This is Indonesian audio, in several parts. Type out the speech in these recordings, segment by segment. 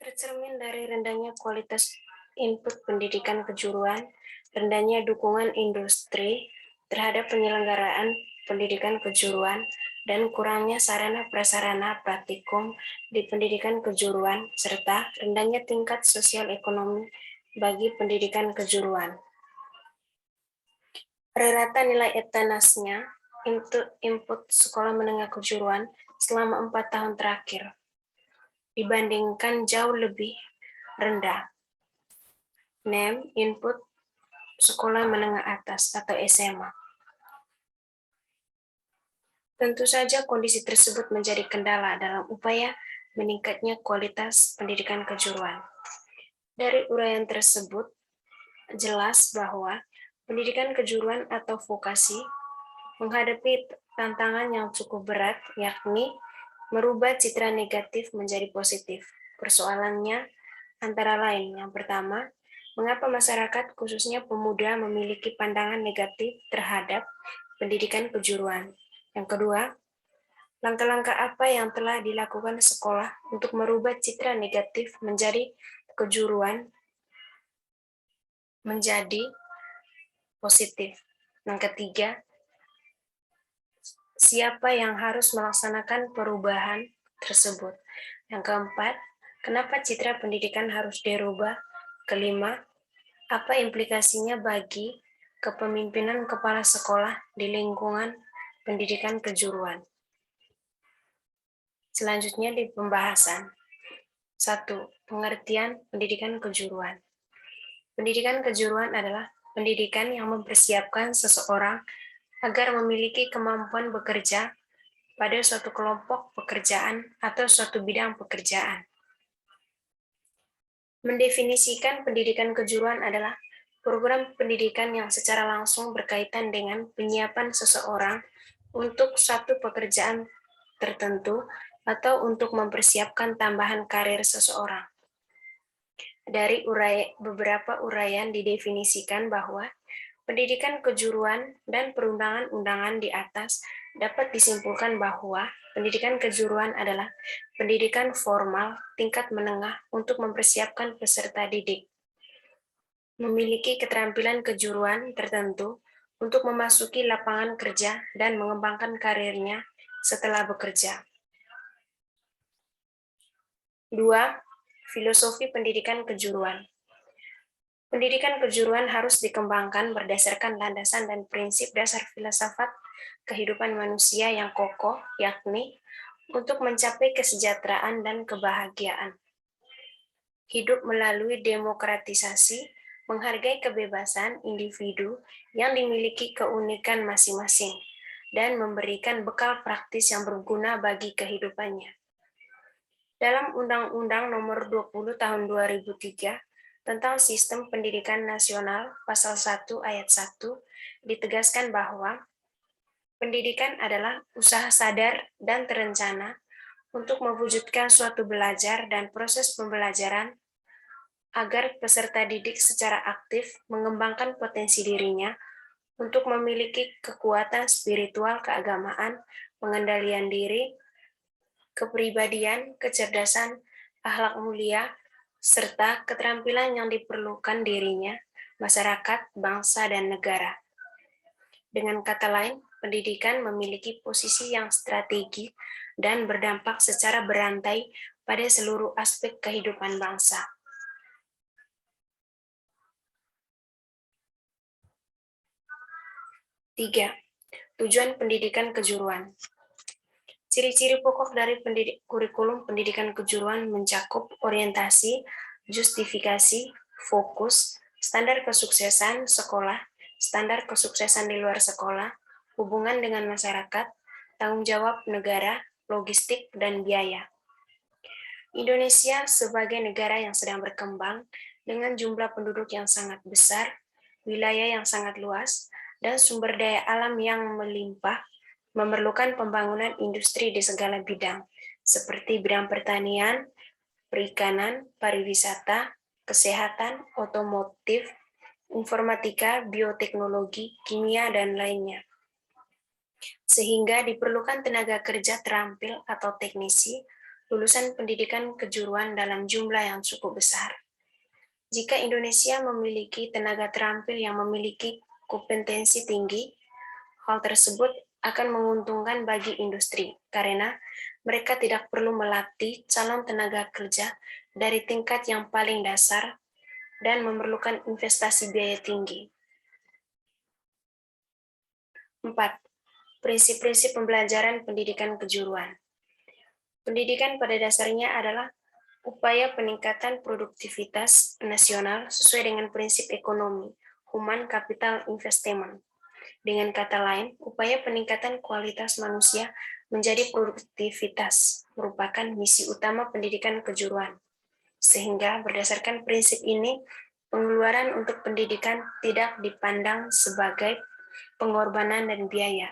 Tercermin dari rendahnya kualitas input pendidikan kejuruan, rendahnya dukungan industri terhadap penyelenggaraan pendidikan kejuruan, dan kurangnya sarana prasarana praktikum di pendidikan kejuruan, serta rendahnya tingkat sosial ekonomi bagi pendidikan kejuruan. Rata nilai ETANAS-nya input sekolah menengah kejuruan selama 4 tahun terakhir dibandingkan jauh lebih rendah. NEM input sekolah menengah atas atau SMA. Tentu saja kondisi tersebut menjadi kendala dalam upaya meningkatnya kualitas pendidikan kejuruan. Dari uraian tersebut, jelas bahwa pendidikan kejuruan atau vokasi menghadapi tantangan yang cukup berat, yakni merubah citra negatif menjadi positif. Persoalannya antara lain, yang pertama, mengapa masyarakat, khususnya pemuda, memiliki pandangan negatif terhadap pendidikan kejuruan. Yang kedua, langkah-langkah apa yang telah dilakukan sekolah untuk merubah citra negatif menjadi kejuruan menjadi positif. Yang ketiga, siapa yang harus melaksanakan perubahan tersebut. Yang keempat, kenapa citra pendidikan harus dirubah. Kelima, apa implikasinya bagi kepemimpinan kepala sekolah di lingkungan pendidikan kejuruan. Selanjutnya di pembahasan. 1. Pengertian pendidikan kejuruan. Pendidikan kejuruan adalah pendidikan yang mempersiapkan seseorang agar memiliki kemampuan bekerja pada suatu kelompok pekerjaan atau suatu bidang pekerjaan. Mendefinisikan pendidikan kejuruan adalah program pendidikan yang secara langsung berkaitan dengan penyiapan seseorang untuk suatu pekerjaan tertentu atau untuk mempersiapkan tambahan karir seseorang. Dari beberapa uraian didefinisikan bahwa pendidikan kejuruan dan perundangan-undangan di atas dapat disimpulkan bahwa pendidikan kejuruan adalah pendidikan formal tingkat menengah untuk mempersiapkan peserta didik. Memiliki keterampilan kejuruan tertentu untuk memasuki lapangan kerja dan mengembangkan karirnya setelah bekerja. 2. Filosofi pendidikan kejuruan. Pendidikan kejuruan harus dikembangkan berdasarkan landasan dan prinsip dasar filsafat kehidupan manusia yang kokoh, yakni untuk mencapai kesejahteraan dan kebahagiaan. Hidup melalui demokratisasi, menghargai kebebasan individu yang dimiliki keunikan masing-masing, dan memberikan bekal praktis yang berguna bagi kehidupannya. Dalam Undang-Undang Nomor 20 Tahun 2003 tentang Sistem Pendidikan Nasional Pasal 1 Ayat 1 ditegaskan bahwa pendidikan adalah usaha sadar dan terencana untuk mewujudkan suatu belajar dan proses pembelajaran agar peserta didik secara aktif mengembangkan potensi dirinya untuk memiliki kekuatan spiritual keagamaan, pengendalian diri, kepribadian, kecerdasan, akhlak mulia, serta keterampilan yang diperlukan dirinya, masyarakat, bangsa, dan negara. Dengan kata lain, pendidikan memiliki posisi yang strategis dan berdampak secara berantai pada seluruh aspek kehidupan bangsa. Tiga, tujuan pendidikan kejuruan. Ciri-ciri pokok dari kurikulum pendidikan kejuruan mencakup orientasi, justifikasi, fokus, standar kesuksesan sekolah, standar kesuksesan di luar sekolah, hubungan dengan masyarakat, tanggung jawab negara, logistik, dan biaya. Indonesia sebagai negara yang sedang berkembang dengan jumlah penduduk yang sangat besar, wilayah yang sangat luas, dan sumber daya alam yang melimpah, memerlukan pembangunan industri di segala bidang, seperti bidang pertanian, perikanan, pariwisata, kesehatan, otomotif, informatika, bioteknologi, kimia, dan lainnya. Sehingga diperlukan tenaga kerja terampil atau teknisi lulusan pendidikan kejuruan dalam jumlah yang cukup besar. Jika Indonesia memiliki tenaga terampil yang memiliki kompetensi tinggi, hal tersebut akan menguntungkan bagi industri karena mereka tidak perlu melatih calon tenaga kerja dari tingkat yang paling dasar dan memerlukan investasi biaya tinggi. 4. Prinsip-prinsip pembelajaran pendidikan kejuruan. Pendidikan pada dasarnya adalah upaya peningkatan produktivitas nasional sesuai dengan prinsip ekonomi, human capital investment. Dengan kata lain, upaya peningkatan kualitas manusia menjadi produktivitas merupakan misi utama pendidikan kejuruan. Sehingga berdasarkan prinsip ini, pengeluaran untuk pendidikan tidak dipandang sebagai pengorbanan dan biaya,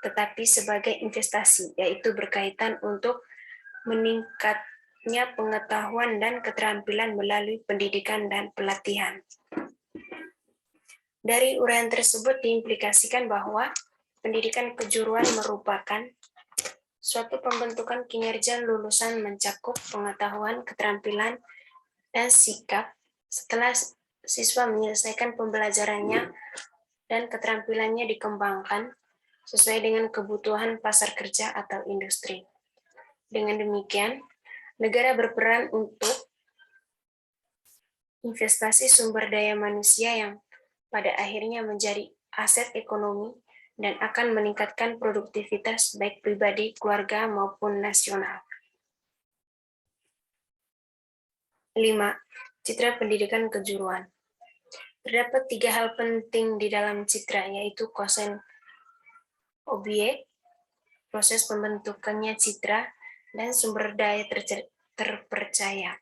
tetapi sebagai investasi, yaitu berkaitan untuk meningkatnya pengetahuan dan keterampilan melalui pendidikan dan pelatihan. Dari uraian tersebut diimplikasikan bahwa pendidikan kejuruan merupakan suatu pembentukan kinerja lulusan mencakup pengetahuan, keterampilan, dan sikap setelah siswa menyelesaikan pembelajarannya dan keterampilannya dikembangkan sesuai dengan kebutuhan pasar kerja atau industri. Dengan demikian, negara berperan untuk investasi sumber daya manusia yang pada akhirnya menjadi aset ekonomi dan akan meningkatkan produktivitas baik pribadi, keluarga, maupun nasional. 5. Citra pendidikan kejuruan. Terdapat 3 hal penting di dalam citra, yaitu kosen objek, proses pembentukannya citra, dan sumber daya terpercaya.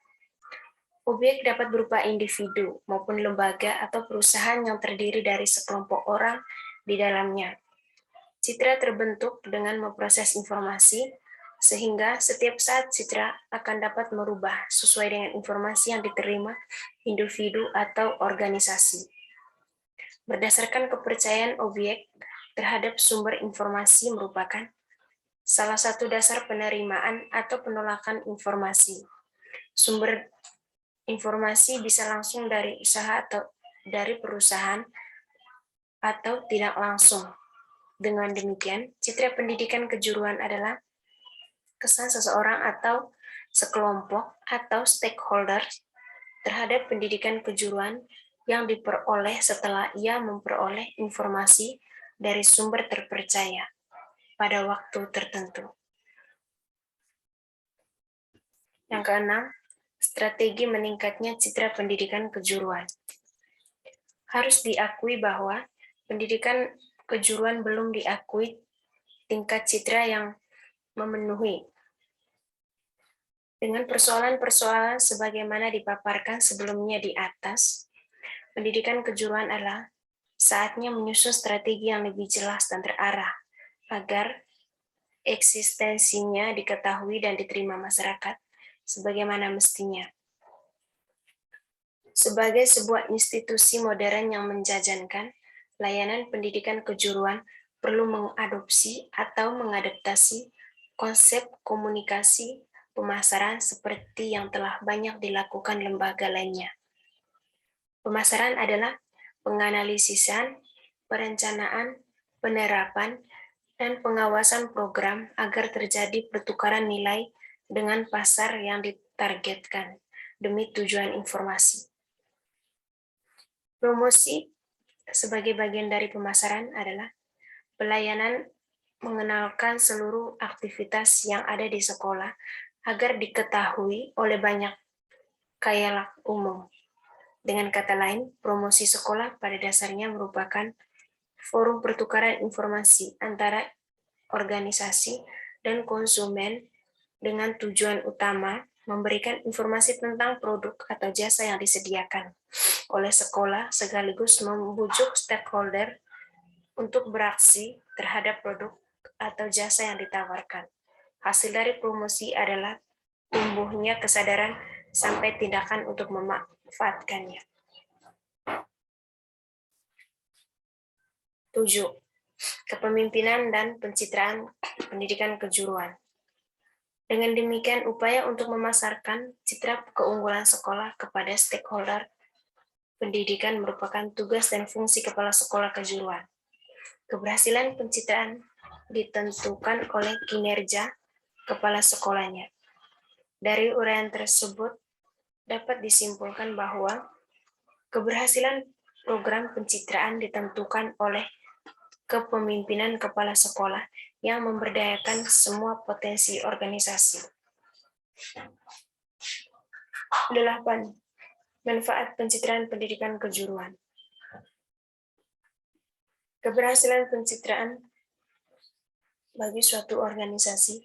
Objek dapat berupa individu maupun lembaga atau perusahaan yang terdiri dari sekelompok orang di dalamnya. Citra terbentuk dengan memproses informasi, sehingga setiap saat citra akan dapat merubah sesuai dengan informasi yang diterima individu atau organisasi. Berdasarkan kepercayaan objek terhadap sumber informasi merupakan salah satu dasar penerimaan atau penolakan informasi. Sumber informasi bisa langsung dari usaha atau dari perusahaan atau tidak langsung. Dengan demikian, citra pendidikan kejuruan adalah kesan seseorang atau sekelompok atau stakeholder terhadap pendidikan kejuruan yang diperoleh setelah ia memperoleh informasi dari sumber terpercaya pada waktu tertentu. Yang keenam, strategi meningkatnya citra pendidikan kejuruan. Harus diakui bahwa pendidikan kejuruan belum diakui tingkat citra yang memenuhi. Dengan persoalan-persoalan sebagaimana dipaparkan sebelumnya di atas, pendidikan kejuruan adalah saatnya menyusun strategi yang lebih jelas dan terarah agar eksistensinya diketahui dan diterima masyarakat sebagaimana mestinya. Sebagai sebuah institusi modern yang menjajankan, layanan pendidikan kejuruan perlu mengadopsi atau mengadaptasi konsep komunikasi pemasaran seperti yang telah banyak dilakukan lembaga lainnya. Pemasaran adalah penganalisisan, perencanaan, penerapan, dan pengawasan program agar terjadi pertukaran nilai dengan pasar yang ditargetkan demi tujuan informasi. Promosi sebagai bagian dari pemasaran adalah pelayanan mengenalkan seluruh aktivitas yang ada di sekolah agar diketahui oleh banyak khalayak umum. Dengan kata lain, promosi sekolah pada dasarnya merupakan forum pertukaran informasi antara organisasi dan konsumen dengan tujuan utama memberikan informasi tentang produk atau jasa yang disediakan oleh sekolah sekaligus membujuk stakeholder untuk beraksi terhadap produk atau jasa yang ditawarkan. Hasil dari promosi adalah tumbuhnya kesadaran sampai tindakan untuk memanfaatkannya. 7. Kepemimpinan dan pencitraan pendidikan kejuruan. Dengan demikian, upaya untuk memasarkan citra keunggulan sekolah kepada stakeholder pendidikan merupakan tugas dan fungsi kepala sekolah kejuruan. Keberhasilan pencitraan ditentukan oleh kinerja kepala sekolahnya. Dari uraian tersebut dapat disimpulkan bahwa keberhasilan program pencitraan ditentukan oleh kepemimpinan kepala sekolah yang memberdayakan semua potensi organisasi. 8. Manfaat pencitraan pendidikan kejuruan. Keberhasilan pencitraan bagi suatu organisasi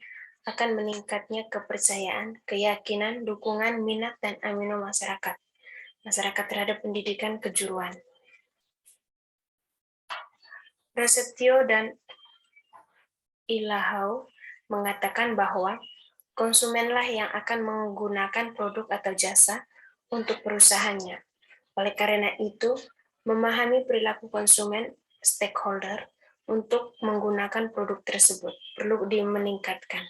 akan meningkatnya kepercayaan, keyakinan, dukungan, minat, dan amino masyarakat terhadap pendidikan kejuruan. Prasetyo dan Ilahau mengatakan bahwa konsumenlah yang akan menggunakan produk atau jasa untuk perusahaannya. Oleh karena itu, memahami perilaku konsumen stakeholder untuk menggunakan produk tersebut perlu dimeningkatkan.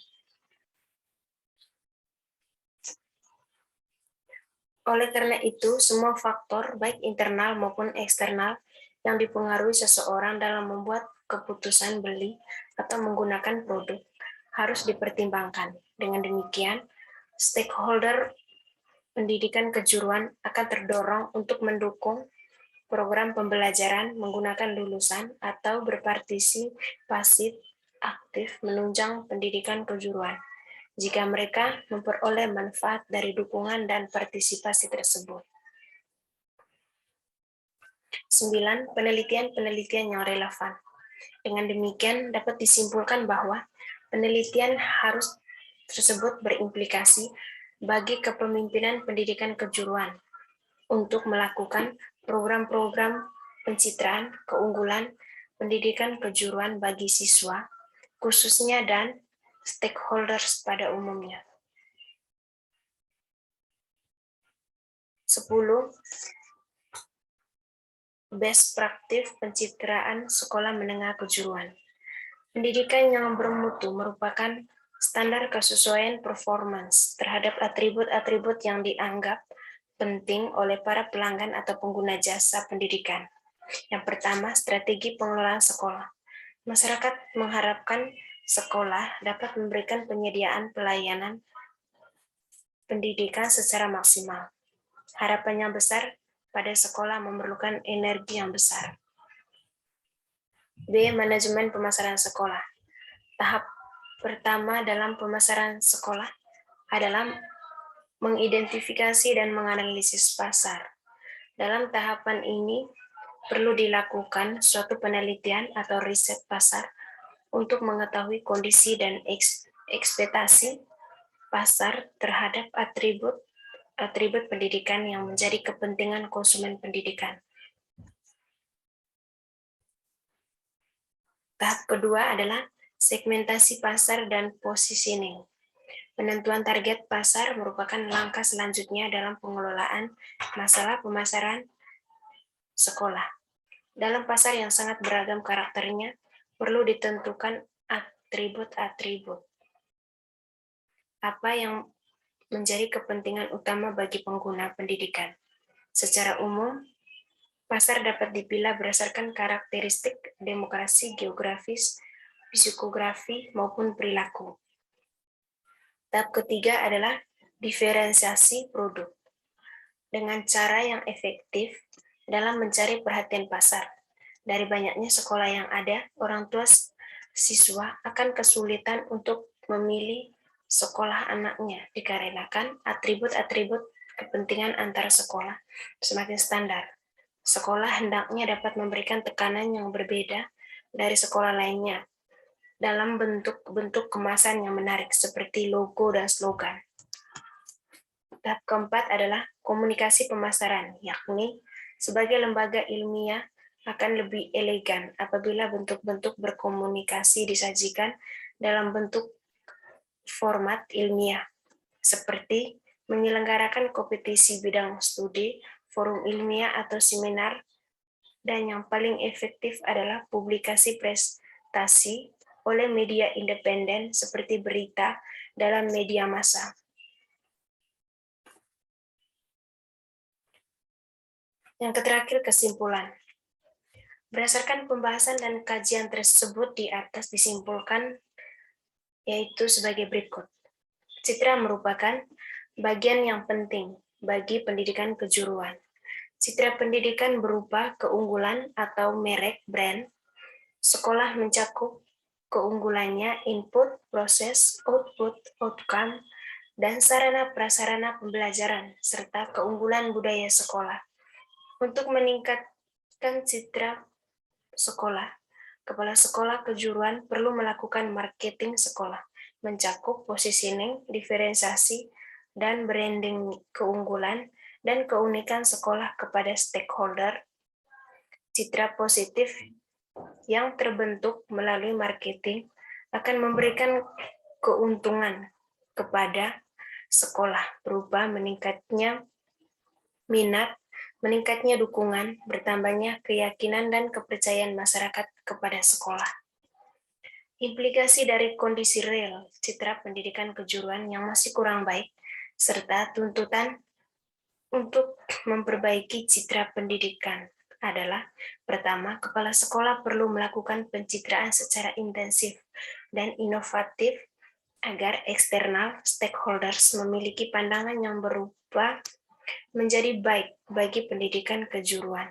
Oleh karena itu, semua faktor, baik internal maupun eksternal, yang dipengaruhi seseorang dalam membuat keputusan beli atau menggunakan produk harus dipertimbangkan. Dengan demikian, stakeholder pendidikan kejuruan akan terdorong untuk mendukung program pembelajaran menggunakan lulusan atau berpartisipasi aktif menunjang pendidikan kejuruan jika mereka memperoleh manfaat dari dukungan dan partisipasi tersebut. 9. Penelitian-penelitian yang relevan. Dengan demikian dapat disimpulkan bahwa penelitian harus tersebut berimplikasi bagi kepemimpinan pendidikan kejuruan untuk melakukan program-program pencitraan keunggulan pendidikan kejuruan bagi siswa, khususnya dan stakeholders pada umumnya. 10. Best practice pencitraan sekolah menengah kejuruan. Pendidikan yang bermutu merupakan standar kesesuaian performance terhadap atribut-atribut yang dianggap penting oleh para pelanggan atau pengguna jasa pendidikan. Yang pertama, strategi pengelolaan sekolah. Masyarakat mengharapkan sekolah dapat memberikan penyediaan pelayanan pendidikan secara maksimal. Harapannya besar pada sekolah memerlukan energi yang besar. B. Manajemen pemasaran sekolah. Tahap pertama dalam pemasaran sekolah adalah mengidentifikasi dan menganalisis pasar. Dalam tahapan ini, perlu dilakukan suatu penelitian atau riset pasar untuk mengetahui kondisi dan ekspektasi pasar terhadap atribut pendidikan yang menjadi kepentingan konsumen pendidikan. Tahap kedua adalah segmentasi pasar dan positioning. Penentuan target pasar merupakan langkah selanjutnya dalam pengelolaan masalah pemasaran sekolah. Dalam pasar yang sangat beragam karakternya, perlu ditentukan atribut-atribut. Apa yang menjadi kepentingan utama bagi pengguna pendidikan. Secara umum, pasar dapat dipilah berdasarkan karakteristik demografi, geografis, psikografi, maupun perilaku. Tahap ketiga adalah diferensiasi produk. Dengan cara yang efektif dalam mencari perhatian pasar. Dari banyaknya sekolah yang ada, orang tua siswa akan kesulitan untuk memilih sekolah anaknya dikarenakan atribut-atribut kepentingan antara sekolah semakin standar. Sekolah hendaknya dapat memberikan tekanan yang berbeda dari sekolah lainnya dalam bentuk-bentuk kemasan yang menarik seperti logo dan slogan. Tahap keempat adalah komunikasi pemasaran, yakni sebagai lembaga ilmiah akan lebih elegan apabila bentuk-bentuk berkomunikasi disajikan dalam bentuk format ilmiah, seperti menyelenggarakan kompetisi bidang studi, forum ilmiah atau seminar, dan yang paling efektif adalah publikasi prestasi oleh media independen seperti berita dalam media massa. Yang terakhir, kesimpulan. Berdasarkan pembahasan dan kajian tersebut di atas disimpulkan yaitu sebagai berikut. Citra merupakan bagian yang penting bagi pendidikan kejuruan. Citra pendidikan berupa keunggulan atau merek brand. Sekolah mencakup keunggulannya input, proses, output, outcome, dan sarana-prasarana pembelajaran, serta keunggulan budaya sekolah. Untuk meningkatkan citra sekolah, kepala sekolah kejuruan perlu melakukan marketing sekolah, mencakup positioning, diferensiasi, dan branding keunggulan dan keunikan sekolah kepada stakeholder. Citra positif yang terbentuk melalui marketing akan memberikan keuntungan kepada sekolah berupa meningkatnya minat, meningkatnya dukungan, bertambahnya keyakinan dan kepercayaan masyarakat kepada sekolah. Implikasi dari kondisi real citra pendidikan kejuruan yang masih kurang baik, serta tuntutan untuk memperbaiki citra pendidikan adalah, pertama, kepala sekolah perlu melakukan pencitraan secara intensif dan inovatif agar eksternal stakeholders memiliki pandangan yang berupa menjadi baik bagi pendidikan kejuruan.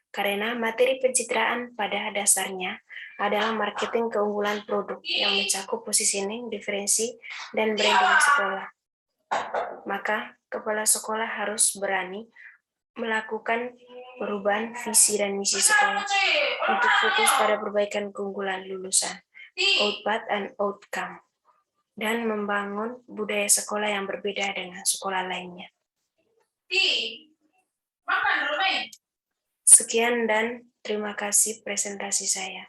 Karena materi pencitraan pada dasarnya adalah marketing keunggulan produk yang mencakup positioning, diferensi, dan branding sekolah. Maka, kepala sekolah harus berani melakukan perubahan visi dan misi sekolah untuk fokus pada perbaikan keunggulan lulusan, output and outcome, dan membangun budaya sekolah yang berbeda dengan sekolah lainnya. Sekian dan terima kasih presentasi saya.